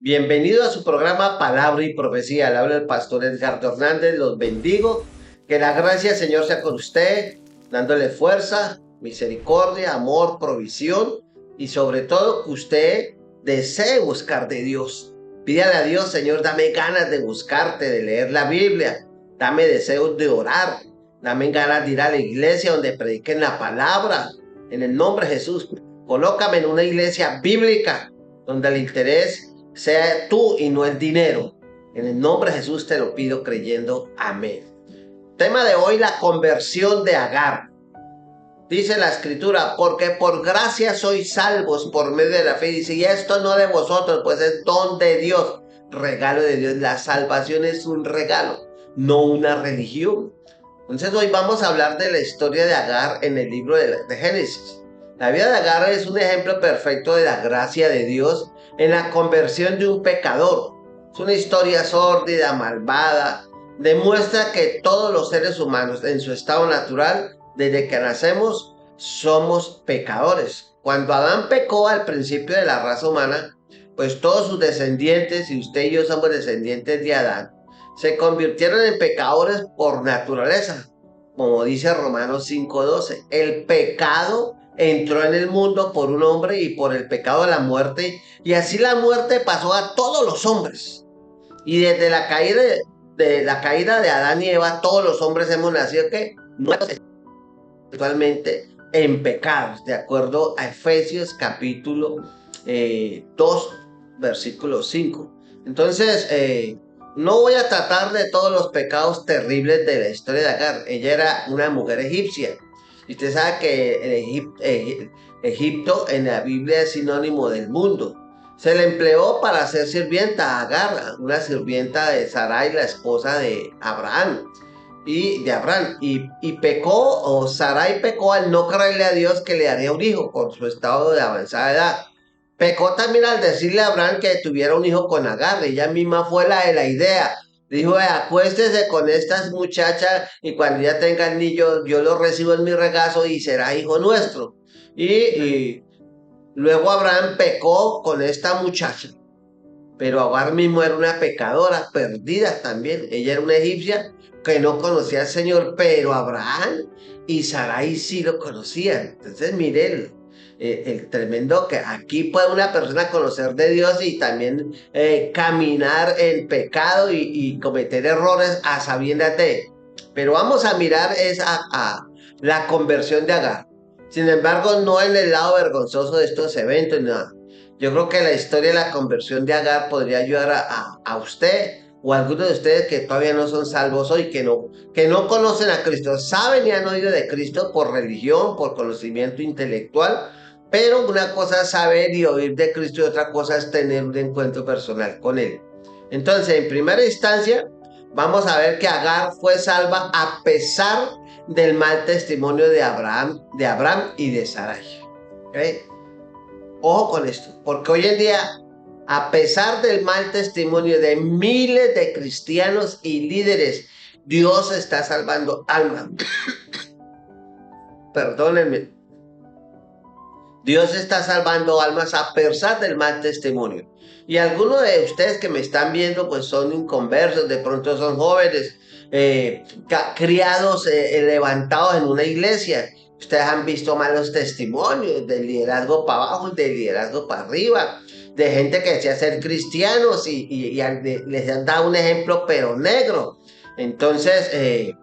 Bienvenido a su programa Palabra y Profecía. Le habla el pastor Edgardo Hernández. Los bendigo. Que la gracia del Señor sea con usted, dándole fuerza, misericordia, amor, provisión y sobre todo que usted desee buscar de Dios. Pídale a Dios, Señor, dame ganas de buscarte, de leer la Biblia. Dame deseos de orar. Dame ganas de ir a la iglesia donde prediquen la palabra. En el nombre de Jesús, colócame en una iglesia bíblica donde el interés sea tú y no el dinero. En el nombre de Jesús te lo pido creyendo. Amén. Tema de hoy, la conversión de Agar. Dice la escritura, porque por gracia sois salvos por medio de la fe. Dice, y esto no de vosotros, pues es don de Dios, regalo de Dios. La salvación es un regalo, no una religión. Entonces hoy vamos a hablar de la historia de Agar en el libro de Génesis. La vida de Agar es un ejemplo perfecto de la gracia de Dios en la conversión de un pecador. Es una historia sórdida, malvada. Demuestra que todos los seres humanos en su estado natural, desde que nacemos, somos pecadores. Cuando Adán pecó al principio de la raza humana, pues todos sus descendientes, y usted y yo somos descendientes de Adán, se convirtieron en pecadores por naturaleza. Como dice Romanos 5:12, el pecado entró en el mundo por un hombre y por el pecado de la muerte, y así la muerte pasó a todos los hombres. Y desde la caída de Adán y Eva, todos los hombres hemos nacido que muertos espiritualmente en pecados, de acuerdo a Efesios capítulo 2, versículo 5. Entonces, no voy a tratar de todos los pecados terribles de la historia de Agar. Ella era una mujer egipcia. Y usted sabe que Egipto en la Biblia es sinónimo del mundo. Se le empleó para ser sirvienta a Agar, una sirvienta de Sarai, la esposa de Abraham y pecó, o Sarai pecó al no creerle a Dios que le daría un hijo por su estado de avanzada edad. Pecó también al decirle a Abraham que tuviera un hijo con Agar. Ella misma fue la de la idea. Dijo, acuéstese con estas muchachas y cuando ya tenga el niño yo lo recibo en mi regazo y será hijo nuestro. Y luego Abraham pecó con esta muchacha. Pero Agar mismo era una pecadora perdida también. Ella era una egipcia que no conocía al Señor, pero Abraham y Sarai sí lo conocían. Entonces, miren el tremendo que aquí puede una persona conocer de Dios y también caminar en pecado y cometer errores a sabiendas de. Pero vamos a mirar a la conversión de Agar. Sin embargo, no en el lado vergonzoso de estos eventos, no. Yo creo que la historia de la conversión de Agar podría ayudar a usted o a algunos de ustedes que todavía no son salvos hoy, que no conocen a Cristo, saben y han oído de Cristo por religión, por conocimiento intelectual, pero una cosa es saber y oír de Cristo y otra cosa es tener un encuentro personal con Él. Entonces, en primera instancia, vamos a ver que Agar fue salva a pesar del mal testimonio de Abraham y de Sarai. ¿Okay? Ojo con esto, porque hoy en día, a pesar del mal testimonio de miles de cristianos y líderes, Dios está salvando almas. Perdónenme. Dios está salvando almas a pesar del mal testimonio. Y algunos de ustedes que me están viendo, pues son inconversos, de pronto son jóvenes, criados, levantados en una iglesia. Ustedes han visto malos testimonios del liderazgo para abajo y del liderazgo para arriba, de gente que decía ser cristianos y les han dado un ejemplo, pero negro. Entonces,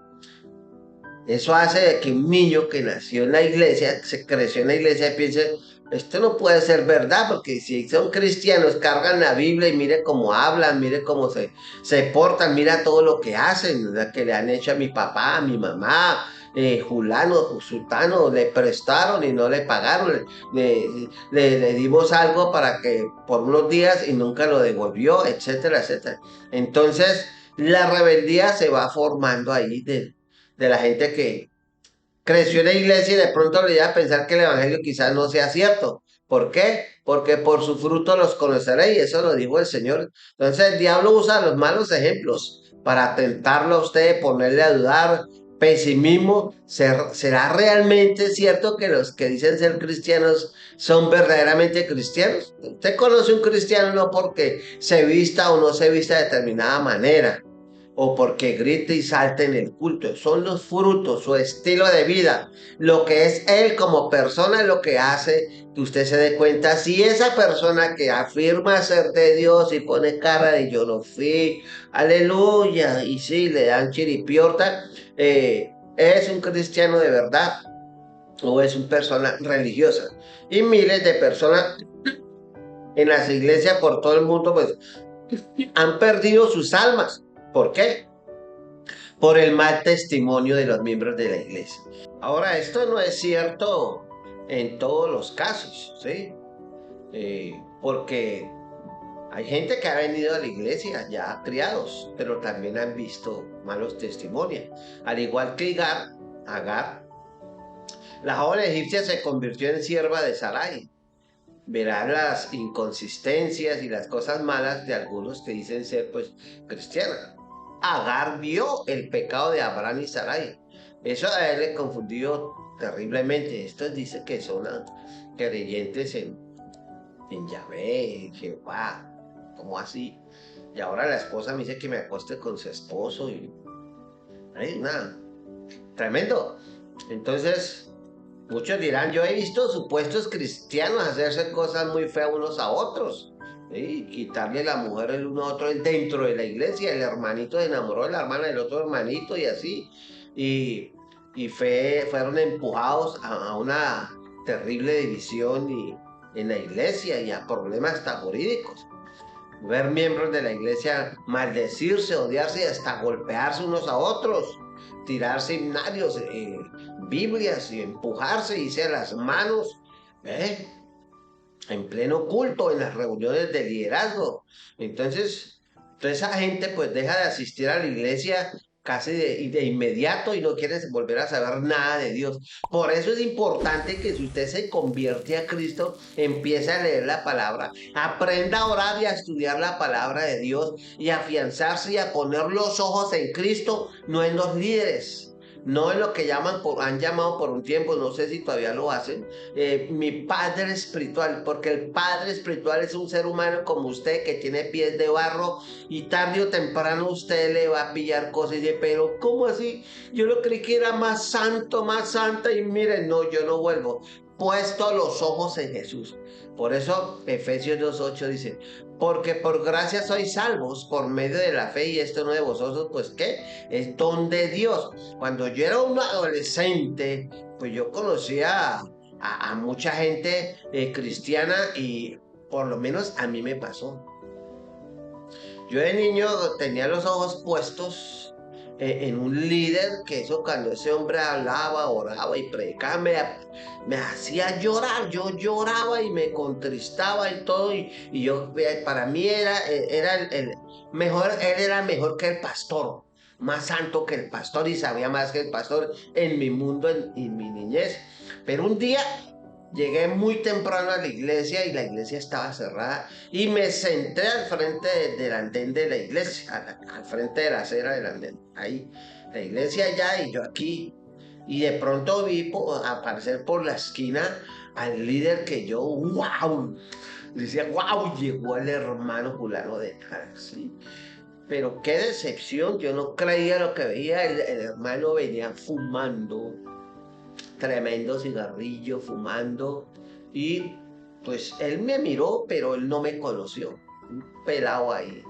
eso hace que un niño que nació en la iglesia, se creció en la iglesia y piense, esto no puede ser verdad, porque si son cristianos, cargan la Biblia y mire cómo hablan, mire cómo se portan, mira todo lo que hacen, ¿verdad? Que le han hecho a mi papá, a mi mamá, Julano, Sultano, le prestaron y no le pagaron, le dimos algo para que por unos días y nunca lo devolvió, etcétera, etcétera. Entonces, la rebeldía se va formando ahí de la gente que creció en la iglesia y de pronto le iba a pensar que el evangelio quizás no sea cierto. ¿Por qué? Porque por su fruto los conoceréis, y eso lo dijo el Señor. Entonces el diablo usa los malos ejemplos para tentarlo a usted, ponerle a dudar, pesimismo. ¿Será realmente cierto que los que dicen ser cristianos son verdaderamente cristianos? Usted conoce un cristiano no porque se vista o no se vista de determinada manera, o porque grite y salte en el culto. Son los frutos, su estilo de vida, lo que es él como persona, lo que hace que usted se dé cuenta si esa persona que afirma ser de Dios y pone cara de yo no fui, aleluya, y sí, le dan chiripiorta, es un cristiano de verdad o es una persona religiosa. Y miles de personas en las iglesias por todo el mundo pues han perdido sus almas. ¿Por qué? Por el mal testimonio de los miembros de la iglesia. Ahora, esto no es cierto en todos los casos, ¿sí? Porque hay gente que ha venido a la iglesia ya criados, pero también han visto malos testimonios. Al igual que Agar, la joven egipcia se convirtió en sierva de Sarai. Verán las inconsistencias y las cosas malas de algunos que dicen ser pues cristianas. Agar vio el pecado de Abraham y Sarai. Eso a él le confundió terriblemente. Estos dicen que son creyentes en Yahvé, en Jehová. ¿Cómo así? Y ahora la esposa me dice que me acueste con su esposo y... Ay, nada. Tremendo. Entonces, muchos dirán, yo he visto supuestos cristianos hacerse cosas muy feas unos a otros. ¿Sí? Quitarle la mujer el uno a otro dentro de la iglesia. El hermanito se enamoró de la hermana del otro hermanito y así. Y, fueron empujados a una terrible división en la iglesia y a problemas hasta jurídicos. Ver miembros de la iglesia maldecirse, odiarse y hasta golpearse unos a otros, tirarse himnarios, Biblias y empujarse y a las manos, ¿eh? En pleno culto, en las reuniones de liderazgo. Entonces, toda esa gente pues deja de asistir a la iglesia casi de inmediato y no quiere volver a saber nada de Dios. Por eso es importante que si usted se convierte a Cristo, empiece a leer la palabra, aprenda a orar y a estudiar la palabra de Dios y a afianzarse y a poner los ojos en Cristo, no en los líderes. No en lo que han llamado por un tiempo, no sé si todavía lo hacen, mi padre espiritual, porque el padre espiritual es un ser humano como usted que tiene pies de barro y tarde o temprano usted le va a pillar cosas y dice, pero ¿cómo así? Yo lo creí que era más santo, más santa y miren, no, yo no vuelvo. Puesto los ojos en Jesús. Por eso Efesios 2.8 dice, porque por gracia sois salvos por medio de la fe y esto no de vosotros, pues ¿qué? Es don de Dios. Cuando yo era un adolescente, pues yo conocía a mucha gente cristiana y por lo menos a mí me pasó. Yo de niño tenía los ojos puestos en un líder que eso cuando ese hombre hablaba, oraba y predicaba me hacía llorar, yo lloraba y me contristaba y todo y yo para mí era el mejor, él era mejor que el pastor, más santo que el pastor y sabía más que el pastor en mi mundo, en mi niñez. Pero un día llegué muy temprano a la iglesia y la iglesia estaba cerrada y me senté al frente del andén de la iglesia, al frente de la acera del andén. Ahí, la iglesia allá y yo aquí. Y de pronto vi aparecer por la esquina al líder que yo, wow, decía, wow, llegó el hermano fulano de tal, ¿sí? Pero qué decepción, yo no creía lo que veía, el hermano venía fumando tremendo cigarrillo, fumando, y pues él me miró, pero él no me conoció, un pelado ahí,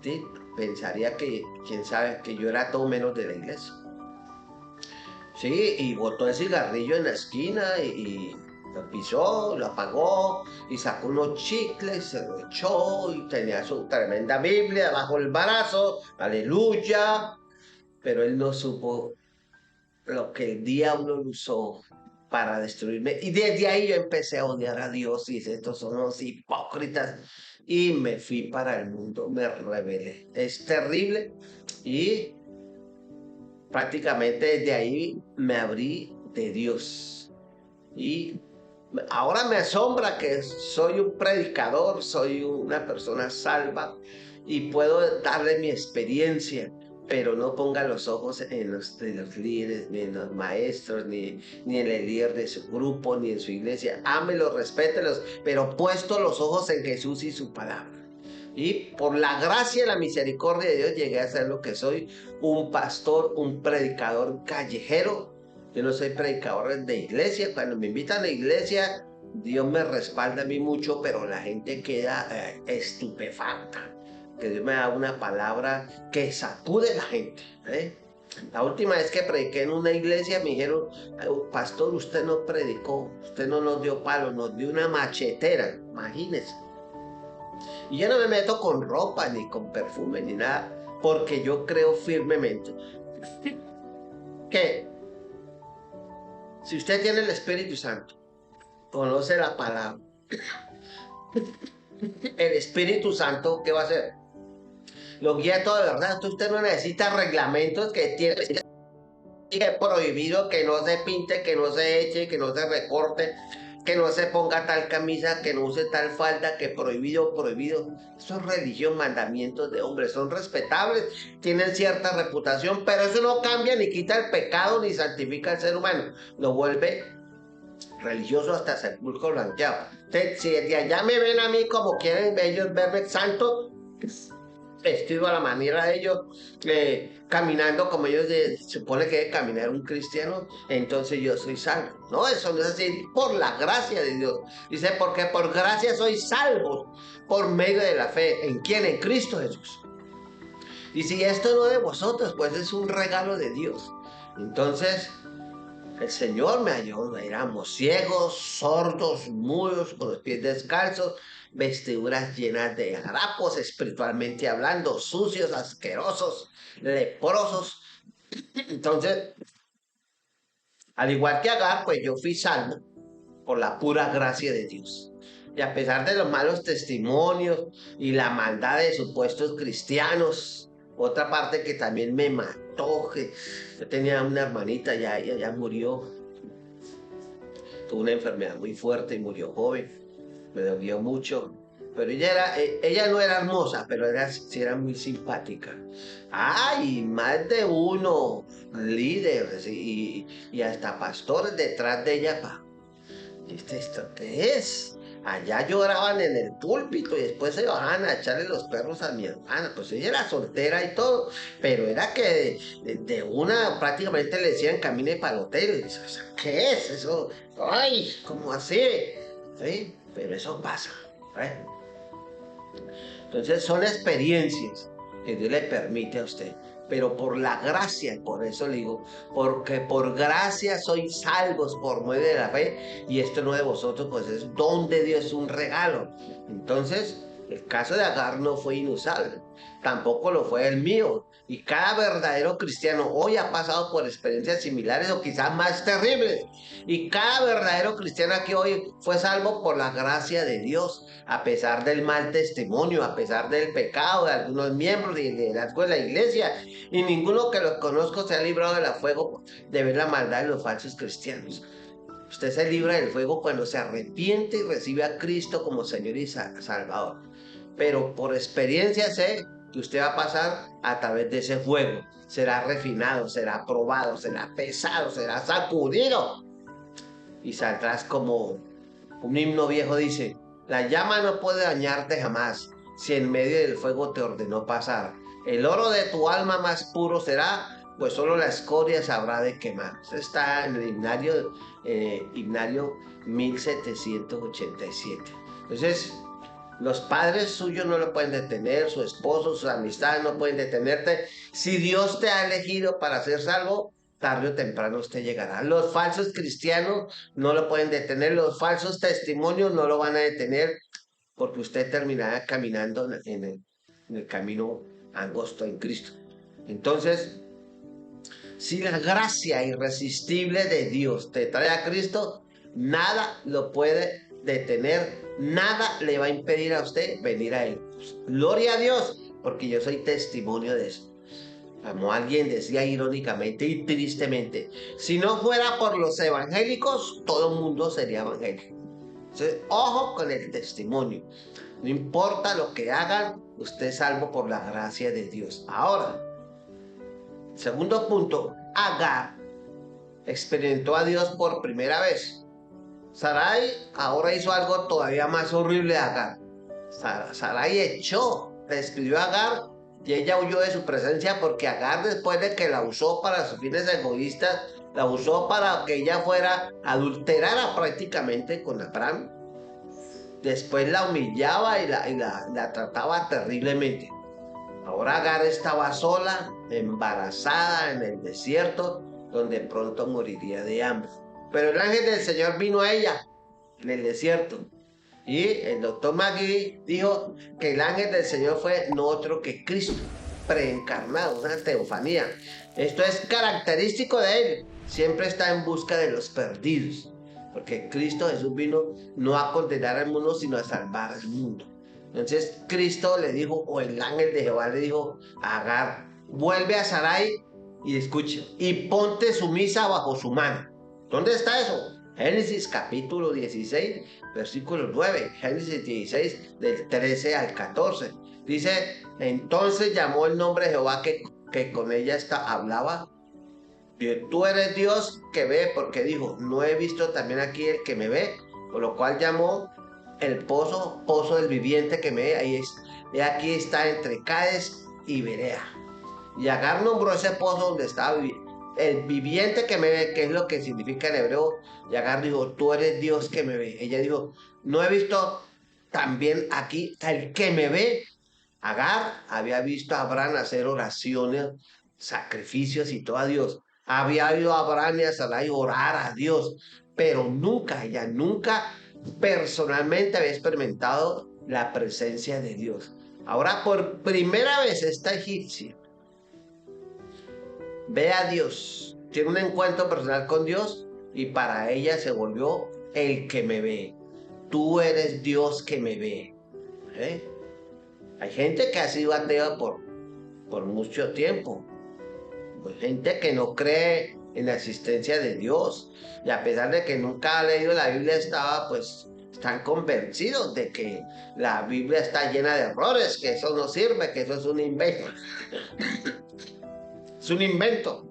¿sí? Pensaría que, quién sabe, que yo era todo menos de la iglesia. Sí, y botó el cigarrillo en la esquina y lo pisó, lo apagó y sacó unos chicles, se lo echó y tenía su tremenda Biblia bajo el brazo, aleluya, pero él no supo lo que el diablo lo usó para destruirme. Y desde ahí yo empecé a odiar a Dios y dije, estos son los hipócritas. Y me fui para el mundo, me rebelé. Es terrible. Y prácticamente desde ahí me abrí de Dios. Y ahora me asombra que soy un predicador, soy una persona salva y puedo darle mi experiencia. pero no ponga los ojos en los líderes, ni en los maestros, ni en el líder de su grupo, ni en su iglesia. Ámelos, respételos, pero puesto los ojos en Jesús y su palabra. Y por la gracia y la misericordia de Dios llegué a ser lo que soy, un pastor, un predicador callejero. Yo no soy predicador de iglesia. Cuando me invitan a la iglesia, Dios me respalda a mí mucho, pero la gente queda estupefacta. Que Dios me da una palabra que sacude a la gente. La última vez que prediqué en una iglesia me dijeron, pastor, usted no predicó, usted no nos dio palo, nos dio una machetera, imagínese. Y yo no me meto con ropa, ni con perfume, ni nada, porque yo creo firmemente que si usted tiene el Espíritu Santo, conoce la palabra, el Espíritu Santo, ¿qué va a hacer? Lo guía todo de verdad. Usted no necesita reglamentos que tiene prohibido que no se pinte, que no se eche, que no se recorte, que no se ponga tal camisa, que no use tal falda, que prohibido, prohibido. Eso es religión, mandamientos de hombres, son respetables, tienen cierta reputación, pero eso no cambia ni quita el pecado ni santifica al ser humano, lo vuelve religioso hasta sepulcro blanqueado. Si de allá me ven a mí como quieren ellos verme santo, vestido a la manera de ellos, caminando como ellos se supone que debe caminar un cristiano, entonces yo soy salvo. No, eso no es así, por la gracia de Dios. Dice, porque por gracia soy salvo, por medio de la fe. ¿En quién? En Cristo Jesús. Y si esto no de vosotros, pues es un regalo de Dios. Entonces, el Señor me ayudó. Éramos ciegos, sordos, mudos, con los pies descalzos, vestiduras llenas de harapos, espiritualmente hablando, sucios, asquerosos, leprosos. Entonces, al igual que Agar, pues yo fui salvo por la pura gracia de Dios. Y a pesar de los malos testimonios y la maldad de supuestos cristianos, otra parte que también me mató, que yo tenía una hermanita, ella ya murió, tuvo una enfermedad muy fuerte y murió joven, me dolió mucho, pero ella no era hermosa, pero sí era muy simpática. Ay, más de uno, líderes y hasta pastores detrás de ella, ¿esto qué es? Allá lloraban en el púlpito y después se bajaban a echarle los perros a mi hermana. Pues ella era soltera y todo, pero era que de una prácticamente le decían camine para el hotel. Y dice, ¿qué es eso? Ay, ¿cómo así? ¿Sí? Pero eso pasa. Entonces son experiencias que Dios le permite a usted. Pero por la gracia, por eso le digo, porque por gracia sois salvos por medio de la fe, y esto no de vosotros, pues es don de Dios, es un regalo. Entonces, el caso de Agar no fue inusable, tampoco lo fue el mío. Y cada verdadero cristiano hoy ha pasado por experiencias similares o quizás más terribles. Y cada verdadero cristiano aquí hoy fue salvo por la gracia de Dios, a pesar del mal testimonio, a pesar del pecado de algunos miembros y de la iglesia. Y ninguno que los conozco se ha librado del fuego de ver la maldad de los falsos cristianos. Usted se libra del fuego cuando se arrepiente y recibe a Cristo como Señor y Salvador. Pero por experiencia sé que usted va a pasar a través de ese fuego. Será refinado, será probado, será pesado, será sacudido. Y saldrás como un himno viejo dice, la llama no puede dañarte jamás si en medio del fuego te ordenó pasar. El oro de tu alma más puro será, pues solo la escoria se habrá de quemar. Eso está en el himnario 1787. Entonces, los padres suyos no lo pueden detener, su esposo, sus amistades no pueden detenerte. Si Dios te ha elegido para ser salvo, tarde o temprano usted llegará. Los falsos cristianos no lo pueden detener, los falsos testimonios no lo van a detener, porque usted terminará caminando en el camino angosto en Cristo. Entonces, si la gracia irresistible de Dios te trae a Cristo, nada lo puede detener, nada le va a impedir a usted venir a Él. Gloria a Dios, porque yo soy testimonio de eso. Como alguien decía irónicamente y tristemente, si no fuera por los evangélicos, todo el mundo sería evangélico. Entonces, ojo con el testimonio. No importa lo que hagan, usted es salvo por la gracia de Dios. Ahora, Segundo punto, Agar experimentó a Dios por primera vez. Sarai ahora hizo algo todavía más horrible a Agar. Sarai echó, despidió a Agar y ella huyó de su presencia porque Agar, después de que la usó para sus fines egoístas, la usó para que ella fuera adulterada prácticamente con Abraham. Después la humillaba y la trataba terriblemente. Ahora Agar estaba sola, embarazada en el desierto, donde pronto moriría de hambre. Pero el ángel del Señor vino a ella en el desierto. Y el doctor Magui dijo que el ángel del Señor fue no otro que Cristo, preencarnado, una teofanía. Esto es característico de él. Siempre está en busca de los perdidos. Porque Cristo Jesús vino no a condenar al mundo, sino a salvar al mundo. Entonces Cristo le dijo, o el ángel de Jehová le dijo a Agar, vuelve a Sarai y escucha, y ponte sumisa bajo su mano. ¿Dónde está eso? Génesis capítulo 16, versículo 9. Génesis 16, del 13 al 14. Dice, entonces llamó el nombre de Jehová que con ella hablaba. Tú eres Dios que ve, porque dijo, no he visto también aquí el que me ve, por lo cual llamó el pozo del viviente que me ve. Ahí es, y aquí está entre Cades y Berea. Y Agar nombró ese pozo donde estaba el viviente que me ve, que es lo que significa en hebreo. Y Agar dijo, tú eres Dios que me ve. Ella dijo, no he visto también aquí el que me ve. Agar había visto a Abraham hacer oraciones, sacrificios y todo a Dios. Había oído a Abraham y a Sarai orar a Dios, pero ella nunca personalmente había experimentado la presencia de Dios. Ahora por primera vez esta egipcia ve a Dios, tiene un encuentro personal con Dios y para ella se volvió el que me ve. Tú eres Dios que me ve. ¿Eh? Hay gente que ha sido atea por mucho tiempo. Hay gente que no cree en la existencia de Dios. Y a pesar de que nunca ha leído la Biblia, están convencidos de que la Biblia está llena de errores, que eso no sirve, que eso es un invento. Es un invento.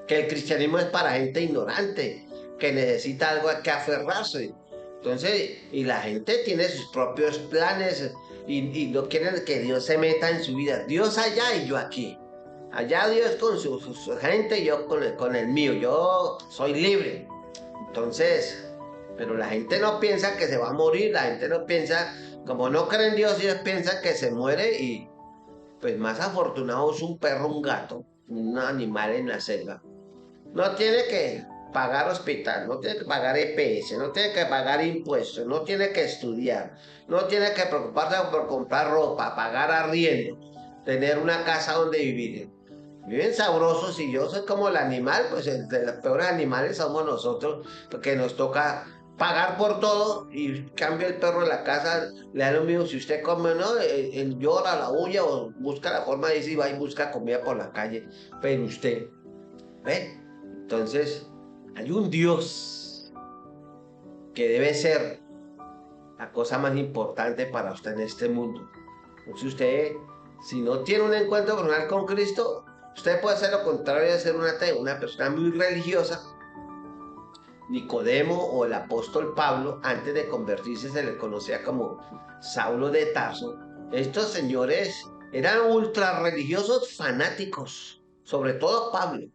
Que el cristianismo es para gente ignorante, que necesita algo a que aferrarse. Entonces, y la gente tiene sus propios planes y no quieren que Dios se meta en su vida. Dios allá y yo aquí. Allá Dios con su gente y yo con el mío. Yo soy libre. Entonces, pero la gente no piensa que se va a morir. La gente no piensa, como no creen en Dios, ellos piensan que se muere y pues más afortunado es un perro, un gato, un animal en la selva. No tiene que pagar hospital, no tiene que pagar EPS, no tiene que pagar impuestos, no tiene que estudiar, no tiene que preocuparse por comprar ropa, pagar arriendo, tener una casa donde vivir. Viven sabrosos y yo soy como el animal, pues el de los peores animales somos nosotros, porque nos toca pagar por todo y cambia el perro de la casa, le da lo mismo si usted come o no, él llora, la huye o busca la forma de irse y va y busca comida por la calle, pero usted, ¿ve? Entonces, hay un Dios que debe ser la cosa más importante para usted en este mundo. Entonces usted, si no tiene un encuentro personal con Cristo, usted puede hacer lo contrario de ser un ateo, una persona muy religiosa. Nicodemo o el apóstol Pablo, antes de convertirse, se le conocía como Saulo de Tarso. Estos señores eran ultra religiosos fanáticos, sobre todo Pablo,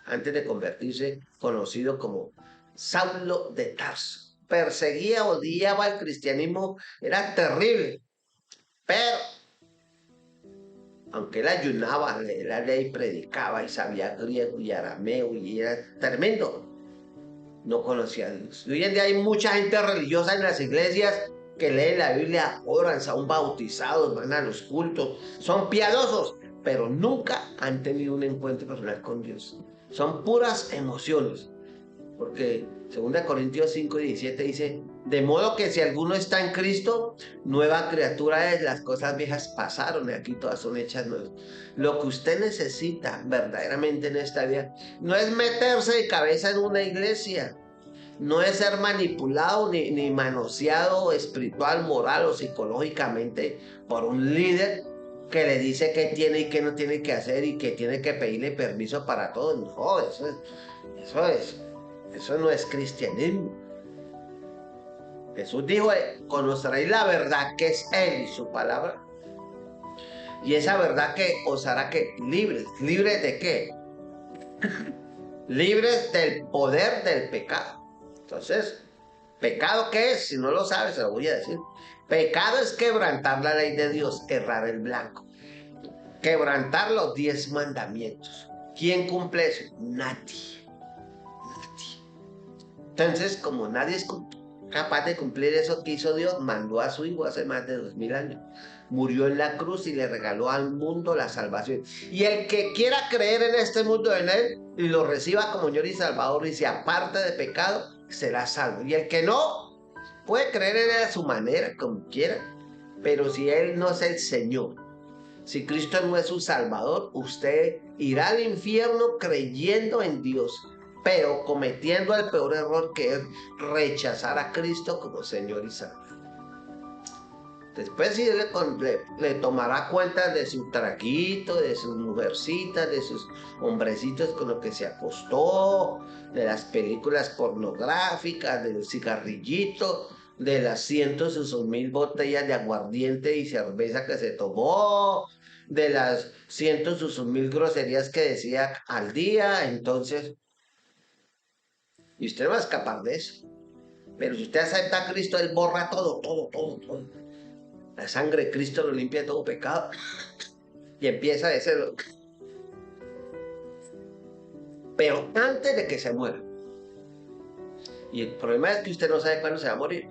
antes de convertirse, conocido como Saulo de Tarso. Perseguía, odiaba el cristianismo, era terrible. Pero, aunque él ayunaba, leía la ley, predicaba y sabía griego y arameo y era tremendo, no conocía a Dios. Hoy en día hay mucha gente religiosa en las iglesias que leen la Biblia, oran, son bautizados, van a los cultos, son piadosos, pero nunca han tenido un encuentro personal con Dios. Son puras emociones. Porque 2 Corintios 5:17 dice, de modo que si alguno está en Cristo, nueva criatura es, las cosas viejas pasaron y aquí todas son hechas nuevas. Lo que usted necesita verdaderamente en esta vida no es meterse de cabeza en una iglesia, no es ser manipulado ni manoseado espiritual, moral o psicológicamente por un líder, que le dice qué tiene y qué no tiene que hacer y que tiene que pedirle permiso para todo. No, eso no es cristianismo. Jesús dijo, conoceréis la verdad que es Él y su palabra. Y esa verdad que os hará que libres. ¿Libres de qué? Libres del poder del pecado. Entonces, ¿pecado qué es? Si no lo sabes, se lo voy a decir. Pecado es quebrantar la ley de Dios, errar el blanco. Quebrantar los 10 mandamientos. ¿Quién cumple eso? Nadie. Entonces, como nadie es capaz de cumplir eso que hizo Dios, mandó a su Hijo hace más de 2000 años. Murió en la cruz y le regaló al mundo la salvación. Y el que quiera creer en este mundo en Él y lo reciba como Señor y Salvador y se aparte de pecado, será salvo. Y el que no, puede creer en Él a su manera, como quiera. Pero si Él no es el Señor, si Cristo no es su Salvador, usted irá al infierno creyendo en Dios, pero cometiendo el peor error, que es rechazar a Cristo como Señor y Salvador. Después sí le tomará cuenta de su traguito, de sus mujercitas, de sus hombrecitos con los que se acostó, de las películas pornográficas, del cigarrillito, de las cientos y sus 1000 botellas de aguardiente y cerveza que se tomó, de las cientos y sus 1000 groserías que decía al día. Entonces, y usted no va a escapar de eso. Pero si usted acepta a Cristo, Él borra todo, todo, todo, todo. La sangre de Cristo lo limpia de todo pecado. Y empieza de cero. Pero antes de que se muera. Y el problema es que usted no sabe cuándo se va a morir.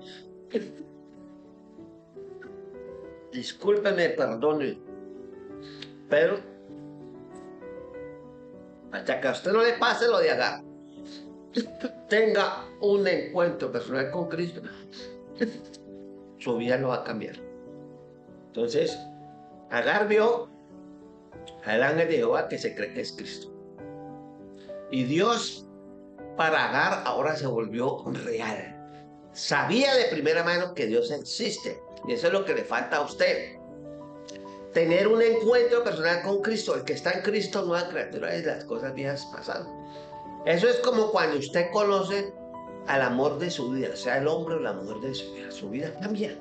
Discúlpeme, perdone. Pero hasta que a usted no le pase lo de Agar, tenga un encuentro personal con Cristo, su vida no va a cambiar. Entonces, Agar vio al ángel de Jehová que se cree que es Cristo. Y Dios para Agar ahora se volvió real. Sabía de primera mano que Dios existe. Y eso es lo que le falta a usted. Tener un encuentro personal con Cristo. El que está en Cristo, nueva criatura, es las cosas viejas pasadas. Eso es como cuando usted conoce al amor de su vida, sea el hombre o la mujer de su vida cambia.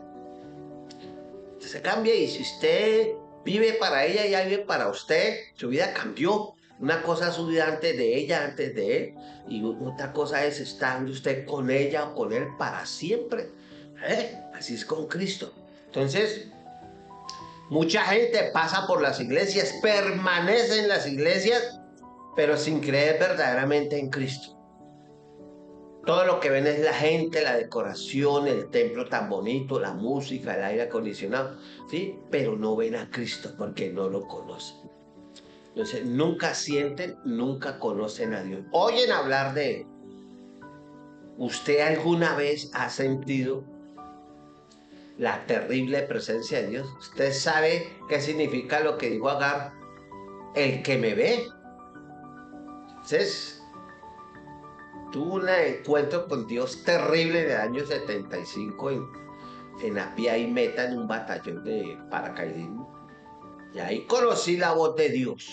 Se cambia, y si usted vive para ella y ella vive para usted, su vida cambió. Una cosa es su vida antes de ella, antes de él, y otra cosa es estando usted con ella o con él para siempre. Así es con Cristo. Entonces, mucha gente pasa por las iglesias, permanece en las iglesias, pero sin creer verdaderamente en Cristo. Todo lo que ven es la gente, la decoración, el templo tan bonito, la música, el aire acondicionado, ¿sí? Pero no ven a Cristo porque no lo conocen. Entonces, nunca sienten, nunca conocen a Dios. Oyen hablar de Él. ¿Usted alguna vez ha sentido la terrible presencia de Dios? ¿Usted sabe qué significa lo que dijo Agar? El que me ve. Entonces, tuvo un encuentro con Dios terrible en el año 75 en Apia y Meta, en un batallón de paracaidismo. Y ahí conocí la voz de Dios.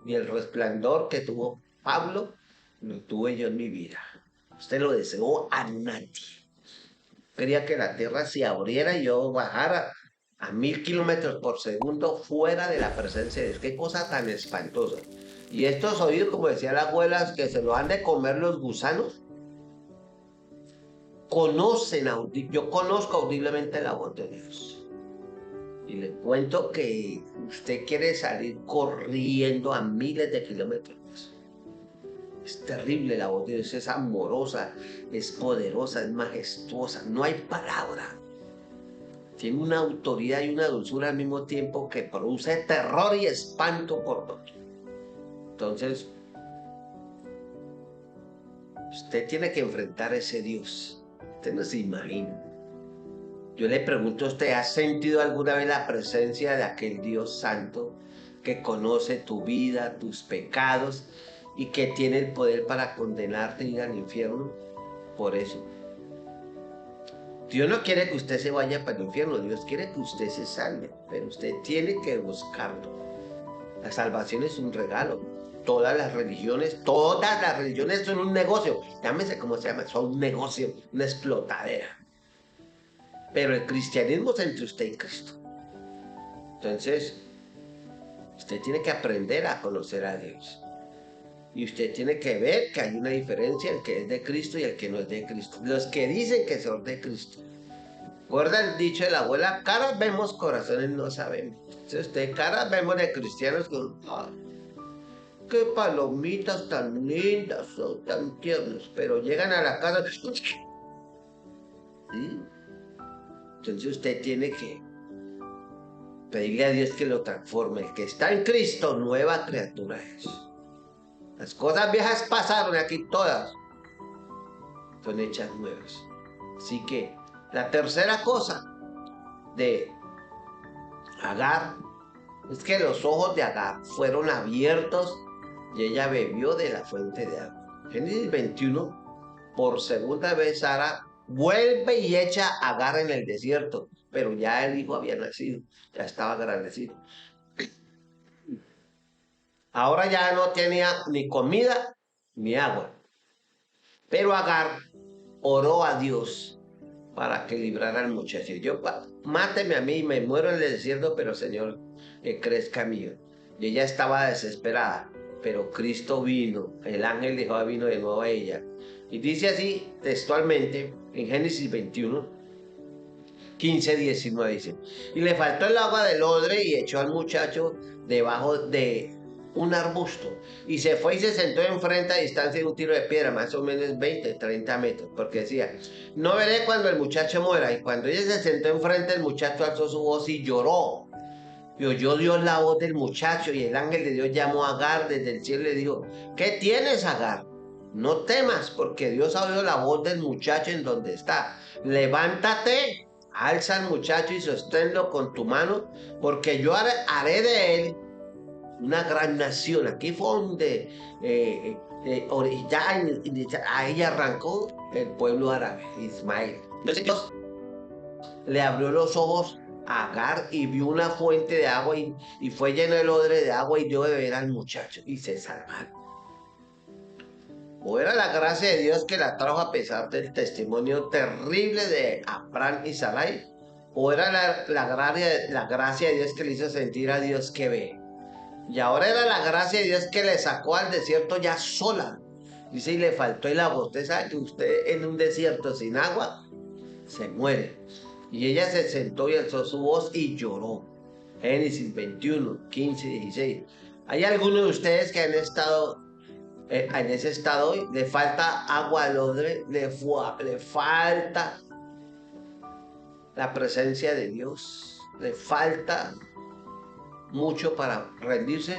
Y el resplandor que tuvo Pablo, lo tuve yo en mi vida. Usted lo deseó a nadie. Quería que la tierra se abriera y yo bajara a 1000 kilómetros por segundo fuera de la presencia de Dios. Qué cosa tan espantosa. Y estos oídos, como decían las abuelas, que se lo han de comer los gusanos, yo conozco audiblemente la voz de Dios. Y le cuento que usted quiere salir corriendo a miles de kilómetros. Es terrible la voz de Dios, es amorosa, es poderosa, es majestuosa, no hay palabra. Tiene una autoridad y una dulzura al mismo tiempo que produce terror y espanto por doquier. Entonces, usted tiene que enfrentar a ese Dios. Usted no se imagina. Yo le pregunto a usted, ¿ha sentido alguna vez la presencia de aquel Dios santo que conoce tu vida, tus pecados y que tiene el poder para condenarte y ir al infierno? Por eso, Dios no quiere que usted se vaya para el infierno, Dios quiere que usted se salve, pero usted tiene que buscarlo. La salvación es un regalo. Todas las religiones son un negocio. Llámese como se llama, son un negocio, una explotadera. Pero el cristianismo es entre usted y Cristo. Entonces, usted tiene que aprender a conocer a Dios. Y usted tiene que ver que hay una diferencia el que es de Cristo y el que no es de Cristo. Los que dicen que son de Cristo. ¿Recuerda el dicho de la abuela? Caras vemos, corazones no sabemos. Entonces, usted caras vemos de cristianos con... qué palomitas tan lindas, son tan tiernos, pero llegan a la casa. ¿Sí? Entonces usted tiene que pedirle a Dios que lo transforme. El que está en Cristo, nueva criatura es. Las cosas viejas pasaron aquí todas, son hechas nuevas. Así que la tercera cosa de Agar es que los ojos de Agar fueron abiertos y ella bebió de la fuente de agua. Génesis 21, por segunda vez Sara vuelve y echa a Agar en el desierto, pero ya el hijo había nacido, ya estaba agradecido. Ahora ya no tenía ni comida ni agua, pero Agar oró a Dios para que librara al muchacho. Yo, máteme a mí y me muero en el desierto, pero Señor, que crezca mío. Y ella estaba desesperada, pero Cristo vino, el ángel de Jehová vino de nuevo a ella. Y dice así textualmente en Génesis 21, 15, 19, dice, y le faltó el agua del odre y echó al muchacho debajo de un arbusto y se fue y se sentó enfrente a distancia de un tiro de piedra, más o menos 20, 30 metros, porque decía, no veré cuando el muchacho muera. Y cuando ella se sentó enfrente, el muchacho alzó su voz y lloró. Y oyó Dios la voz del muchacho y el ángel de Dios llamó a Agar desde el cielo y le dijo, ¿qué tienes, Agar? No temas, porque Dios ha oído la voz del muchacho en donde está. Levántate, alza al muchacho y sosténlo con tu mano, porque yo haré de él una gran nación. Aquí fue donde ahí arrancó el pueblo árabe, Ismael. Entonces Dios le abrió los ojos a Agar y vio una fuente de agua y fue lleno el odre de agua y dio de beber al muchacho y se salvaron. O era la gracia de Dios que la trajo a pesar del testimonio terrible de Abraham y Sarai, o era la gracia de Dios que le hizo sentir a Dios que ve. Y ahora era la gracia de Dios que le sacó al desierto ya sola. Dice, y le faltó el agua. Usted sabe que usted en un desierto sin agua se muere. Y ella se sentó y alzó su voz y lloró. Génesis 21, 15, 16. Hay algunos de ustedes que han estado en ese estado hoy. Le falta agua al odre, le falta la presencia de Dios. Le falta mucho para rendirse.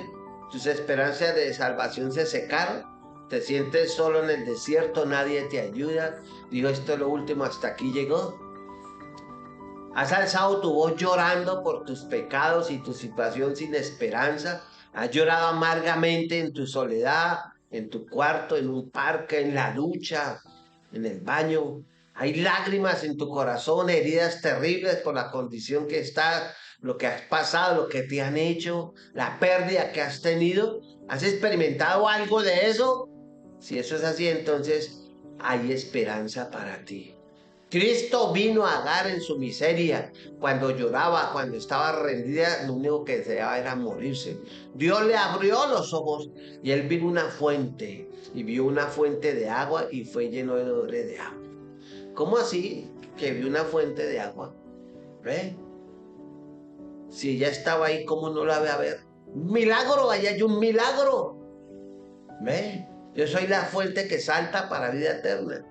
Tus esperanzas de salvación se secaron. Te sientes solo en el desierto, nadie te ayuda. Dijo, esto es lo último, hasta aquí llegó. Has alzado tu voz llorando por tus pecados y tu situación sin esperanza. Has llorado amargamente en tu soledad, en tu cuarto, en un parque, en la ducha, en el baño. Hay lágrimas en tu corazón, heridas terribles por la condición que estás, lo que has pasado, lo que te han hecho, la pérdida que has tenido. ¿Has experimentado algo de eso? Si eso es así, entonces hay esperanza para ti. Cristo vino a Agar en su miseria, cuando lloraba, cuando estaba rendida, lo único que deseaba era morirse. Dios le abrió los ojos y él vio una fuente, y vio una fuente de agua y fue lleno de odre de agua. ¿Cómo así que vio una fuente de agua? ¿Ve? Si ella estaba ahí, ¿cómo no la ve a ver? Milagro, ahí hay un milagro. ¿Ve? Yo soy la fuente que salta para vida eterna.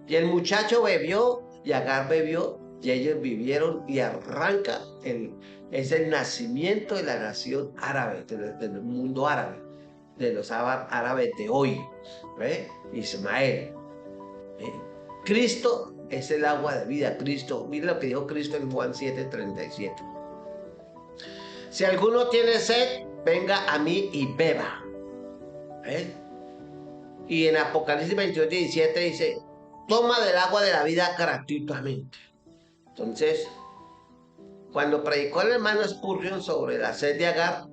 Y el muchacho bebió y Agar bebió y ellos vivieron y es el nacimiento de la nación árabe, del mundo árabe, de los árabes de hoy. ¿Ve? Ismael. ¿Ve? Cristo es el agua de vida. Cristo, mire lo que dijo Cristo en Juan 7:37. Si alguno tiene sed, venga a mí y beba. ¿Ve? Y en Apocalipsis 22:17 dice, toma del agua de la vida gratuitamente. Entonces, cuando predicó el hermano Spurgeon sobre la sed de Agar,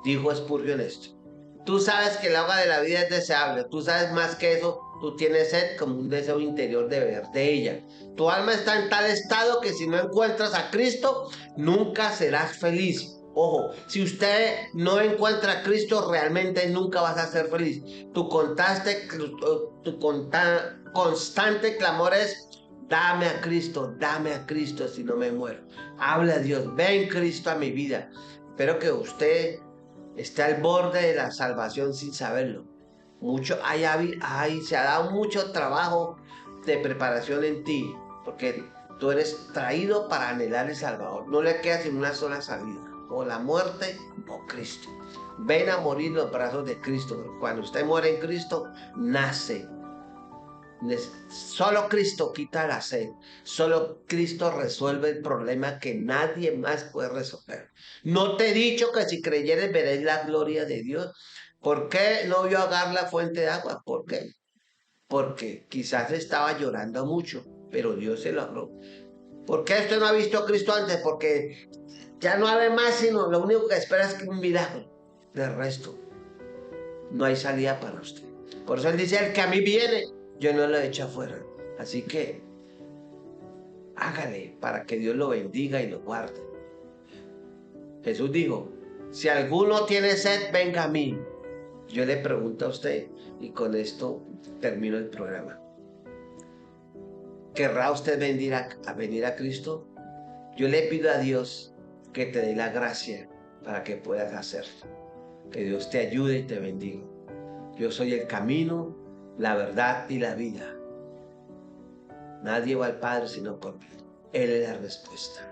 dijo Spurgeon esto: tú sabes que el agua de la vida es deseable, tú sabes más que eso, tú tienes sed como un deseo interior de beber de ella. Tu alma está en tal estado que si no encuentras a Cristo, nunca serás feliz. Ojo, si usted no encuentra a Cristo, realmente nunca vas a ser feliz. Constante clamor es: dame a Cristo, si no me muero. Habla a Dios, ven Cristo a mi vida. Espero que usted esté al borde de la salvación sin saberlo. Se ha dado mucho trabajo de preparación en ti, porque tú eres traído para anhelar el Salvador. No le queda sin una sola salida: o la muerte o Cristo. Ven a morir en los brazos de Cristo. Cuando usted muere en Cristo, nace. Solo Cristo quita la sed. Solo Cristo resuelve el problema que nadie más puede resolver. No te he dicho que si creyeres veréis la gloria de Dios. ¿Por qué no vio Agar la fuente de agua? ¿Por qué? Porque quizás estaba llorando mucho, pero Dios se lo habló. ¿Por qué usted no ha visto a Cristo antes? Porque ya no hay más, sino lo único que espera es que un milagro. Del resto, no hay salida para usted. Por eso Él dice: el que a mí viene, yo no lo echo afuera. Así que hágale para que Dios lo bendiga y lo guarde. Jesús dijo: si alguno tiene sed, venga a mí. Yo le pregunto a usted, y con esto termino el programa: ¿querrá usted venir a Cristo? Yo le pido a Dios que te dé la gracia para que puedas hacerlo. Que Dios te ayude y te bendiga. Yo soy el camino, la verdad y la vida. Nadie va al Padre sino por mí. Él es la respuesta.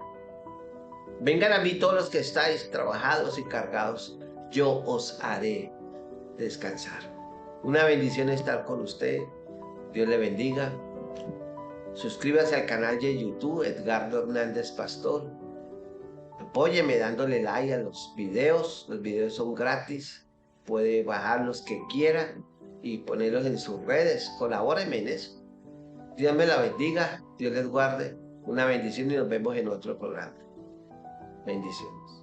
Vengan a mí todos los que estáis trabajados y cargados, yo os haré descansar. Una bendición estar con usted. Dios le bendiga. Suscríbase al canal de YouTube Edgardo Hernández Pastor. Apóyeme dándole like a los videos. Los videos son gratis. Puede bajar los que quiera y ponerlos en sus redes. Colabóreme en eso. Dios me la bendiga. Dios les guarde. Una bendición y nos vemos en otro programa. Bendiciones.